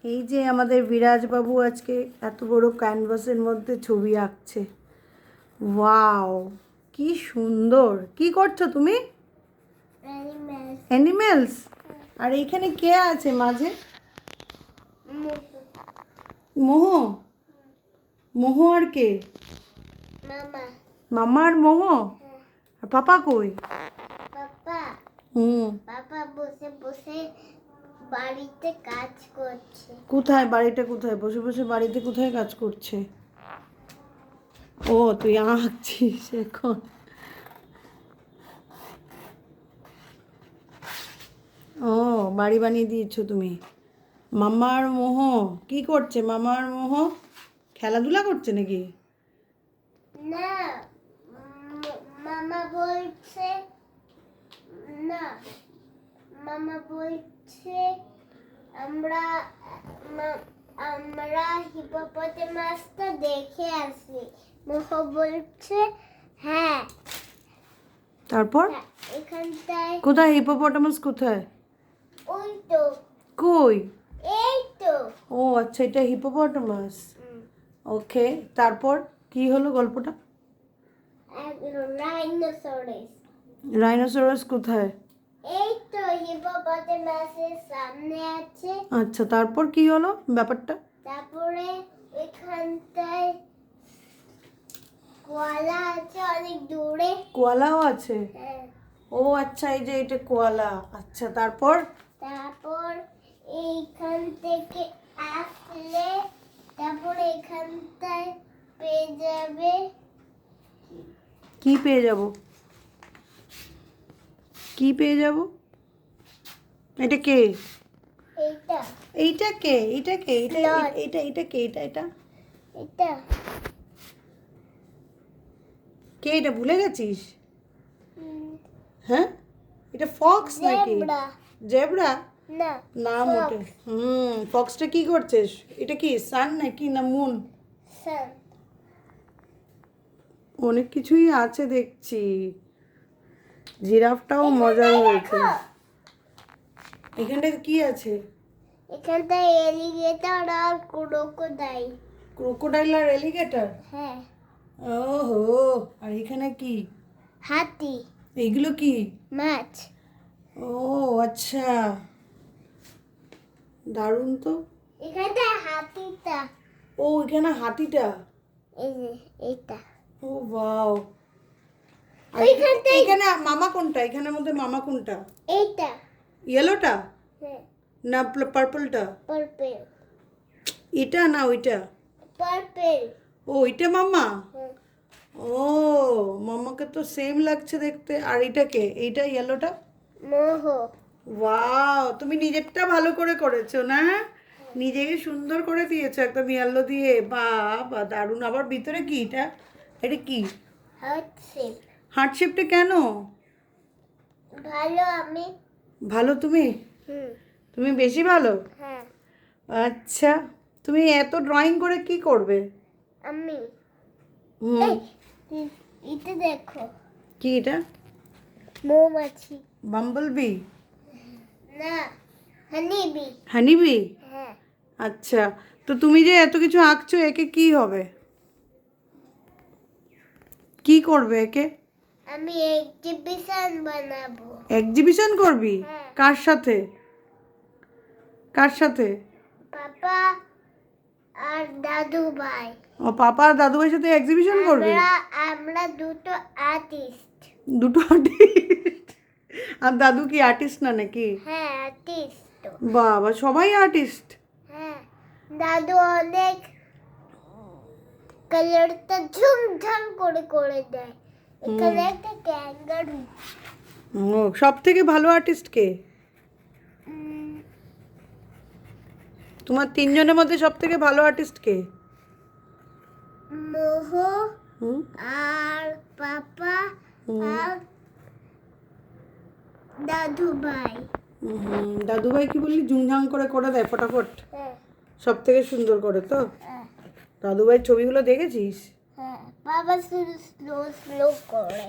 এই যে আমাদের বিরাজ বাবু আজকে এত বড় ক্যানভাসের মধ্যে ছবি আঁকছে। ওয়াও, কি সুন্দর! কি করছো তুমি? অ্যানিমেলস। আর এইখানে কে আছে মাঝে? মোহ। মোহ আর কে? মামা। মামা আর মোহ। আর পাপা কই? পাপা পাপা বসে বসে বাড়িতে কাজ করছে। কোথায়? বাড়িটা কোথায়? বসে বসে বাড়িতে কোথায় কাজ করছে? ও, তুই আঁকছিস এখন। ও, বাড়ি বানিয়ে দিয়েছো তুমি। মামার মোহ কি করছে? মামার মোহ খেলাধুলা করছে নাকি? না, মামা বলছে না, মামা বলছে আমরা আমরা হিপোপটেমাসটা দেখে আসি। মোহ বলছে হ্যাঁ। তারপর এখানটায় কোথায় হিপোপটামাস? কোথায়? ওই তো, কই? এই তো। ও আচ্ছা, এটা হিপোপটামাস। ওকে, তারপর কি হলো গল্পটা? রাইনোসরাস। রাইনোসরাস কোথায়? এই তো হিপোপটেমাসের সামনে আছে। আচ্ছা, তারপর কি হলো ব্যাপারটা? তারপরে এখানটায় কোয়ালা আছে অনেক দূরে। কোয়ালাও আছে? হ্যাঁ। ও আচ্ছা, এই যে এটা কোয়ালা। আচ্ছা, তারপর? তারপর এইখান থেকে আসলে তারপর এখানটায় পেয়ে যাবে। কি পেয়ে যাব? কি পেয়ে যাব? এটা কে? এইটা এইটা কে? এইটা কে? এটা Lord. এটা এটা কে? এটা এটা এটা কে? এটা ভুলে গেছিস? হ্যাঁ, এটা ফক্স নাকি? জেব্রা। জেব্রা? না, না মোটে। ফক্সটা কি করছিস? এটা কি সান নাকি না মুন? সান। অনেক কিছুই আছে দেখছি। জিরাফটাও মজার হয়েছে। এখানটায় কি আছে? এখানটায় এলিগেটর আর ক্রোকোডাইল। ক্রোকোডাইল আর এলিগেটর? হ্যাঁ। ওহো, আর এখানে কি? হাতি। এইগুলো কি? মাছ। ও আচ্ছা, দারুণ তো। এখানটায় হাতিটা। ও, এখানে হাতিটা। এই যে এইটা। ও ওয়াও। আর ওইখানটায় এখানে মামা কোনটা? এখানের মধ্যে মামা কোনটা? এইটা। ইয়েলোটা হ্যাঁ, না পার্পলটা? পার্পল। এটা না ওইটা? পার্পল। ও, ওইটা মামা। হ্যাঁ। ও, মামাকে তো সেম লাগছে দেখতে। আর এইটাকে? এইটা ইয়েলোটা? মোহ। ওয়াও, তুমি নিজেরটা ভালো করে করেছো না? নিজেকে সুন্দর করে দিয়েছো একদম ইয়েলো দিয়ে। বাহ বা, দারুণ। আবার ভিতরে কি এটা? এটা কি? Heart shape. হার্ট শেপটা কেন? ভালো আমি। ভালো তুমি? তুমি বেশি ভালো? হ্যাঁ। আচ্ছা, তুমি এত ড্রয়িং করে কি করবে? আমি হুম, এটা দেখো, কি এটা? মৌমাছি। বাম্বলবি? না, হানিবি। হানিবি? হ্যাঁ। আচ্ছা, তো তুমি যে এত কিছু আঁকছো, একে কি হবে? কি করবে একে? আমি এক্সিবিশন বানাবো। এক্সিবিশন করবি? হ্যাঁ। কার সাথে? কার সাথে? পাপা আর দাদু ভাই। ও, পাপা আর দাদু ভাইয়ের সাথে এক্সিবিশন করবি? আমরা আমরা দুটো আর্টিস্ট। দুটো আর্টিস্ট? আর দাদু কি আর্টিস্ট না নাকি? হ্যাঁ, আর্টিস্ট তো। বাবা, সবাই আর্টিস্ট? হ্যাঁ, দাদু অনেক কালারটা ঝুমঝাম করে করে দেয়। এখানে একটা ক্যাঙ্গারু। ও, সব থেকে ভালো আর্টিস্ট কে? তোমার তিনজনের মধ্যে সব থেকে ভালো আর্টিস্ট কে? মোহ হুম, আর পাপা হুম, আর দাদু ভাই। দাদু ভাই কি বললি? ঝুমঝাম করে করে দেয় ফটাফট? হ্যাঁ। সব থেকে সুন্দর করে তো? হ্যাঁ। দাদু ভাইয়ের ছবিগুলো দেখেছিস? হ্যাঁ, বাবা শুধু স্লো স্লো করে।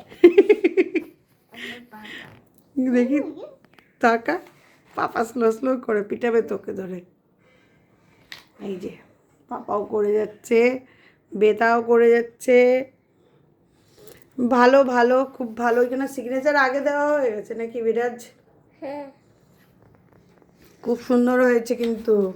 দেখি, তাকা। পাপা স্লো স্লো করে পিটাবে তোকে ধরে। এই যে পাপাও করে যাচ্ছে, বেতাও করে যাচ্ছে। ভালো ভালো, খুব ভালো। এখানে সিগনেচার আগে দেওয়া হয়ে গেছে নাকি বিরাজ? হ্যাঁ। খুব সুন্দর হয়েছে কিন্তু।